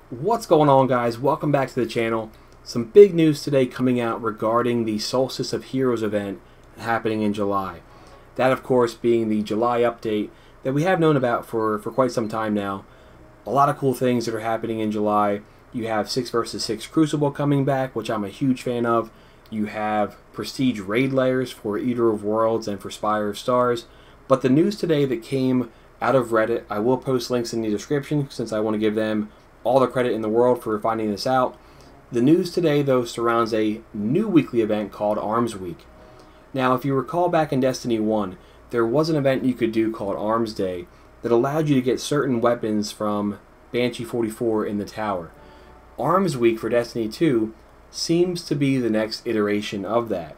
What's going on, guys? Welcome back to the channel. Some big news today coming out regarding the Solstice of Heroes event happening in July. That, of course, being the July update that we have known about for quite some time now. A lot of cool things that are happening in July. You have 6 vs 6 Crucible coming back, which I'm a huge fan of. You have Prestige Raid Layers for Eater of Worlds and for Spire of Stars. But the news today that came out of Reddit, I will post links in the description since I want to give them all the credit in the world for finding this out. The news today, though, surrounds a new weekly event called Armsweek. Now, if you recall back in Destiny 1, there was an event you could do called Arms Day that allowed you to get certain weapons from Banshee 44 in the tower. Armsweek for Destiny 2 seems to be the next iteration of that.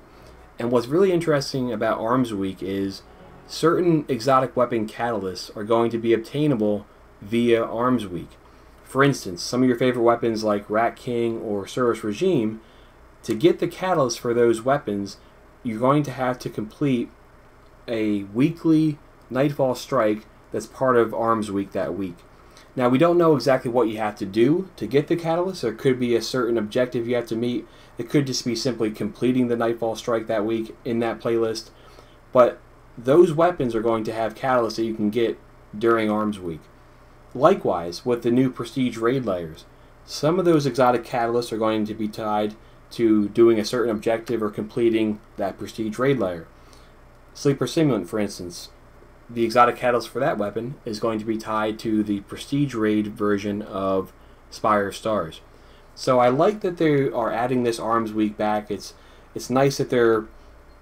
And what's really interesting about Armsweek is certain exotic weapon catalysts are going to be obtainable via Armsweek. For instance, some of your favorite weapons like Rat King or Service Regime, to get the catalyst for those weapons, you're going to have to complete a weekly Nightfall Strike that's part of Armsweek that week. Now, we don't know exactly what you have to do to get the catalyst. There could be a certain objective you have to meet. It could just be simply completing the Nightfall Strike that week in that playlist. But those weapons are going to have catalysts that you can get during Armsweek. Likewise, with the new Prestige Raid Layers, some of those exotic catalysts are going to be tied to doing a certain objective or completing that Prestige Raid Layer. Sleeper Simulant, for instance, the exotic catalyst for that weapon is going to be tied to the Prestige Raid version of Spire of Stars. So I like that they are adding this Armsweek back. It's nice that they're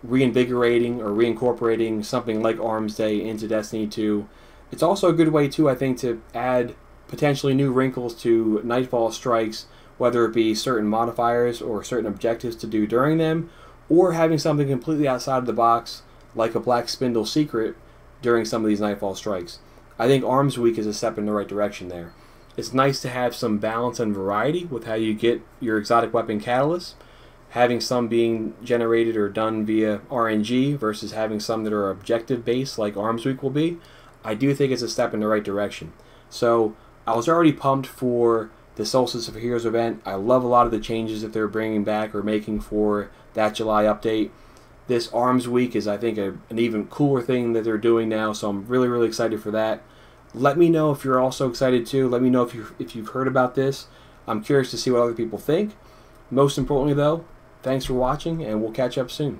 reinvigorating or reincorporating something like Arms Day into Destiny 2. It's also a good way, too, I think, to add potentially new wrinkles to Nightfall Strikes, whether it be certain modifiers or certain objectives to do during them, or having something completely outside of the box, like a Black Spindle secret, during some of these Nightfall Strikes. I think Armsweek is a step in the right direction there. It's nice to have some balance and variety with how you get your exotic weapon catalysts, having some being generated or done via RNG versus having some that are objective-based like Armsweek will be. I do think it's a step in the right direction. So I was already pumped for the Solstice of Heroes event. I love a lot of the changes that they're bringing back or making for that July update. This Armsweek is, I think, an even cooler thing that they're doing now, so I'm really, really excited for that. Let me know if you're also excited too. Let me know if you've heard about this. I'm curious to see what other people think. Most importantly, though, thanks for watching, and we'll catch up soon.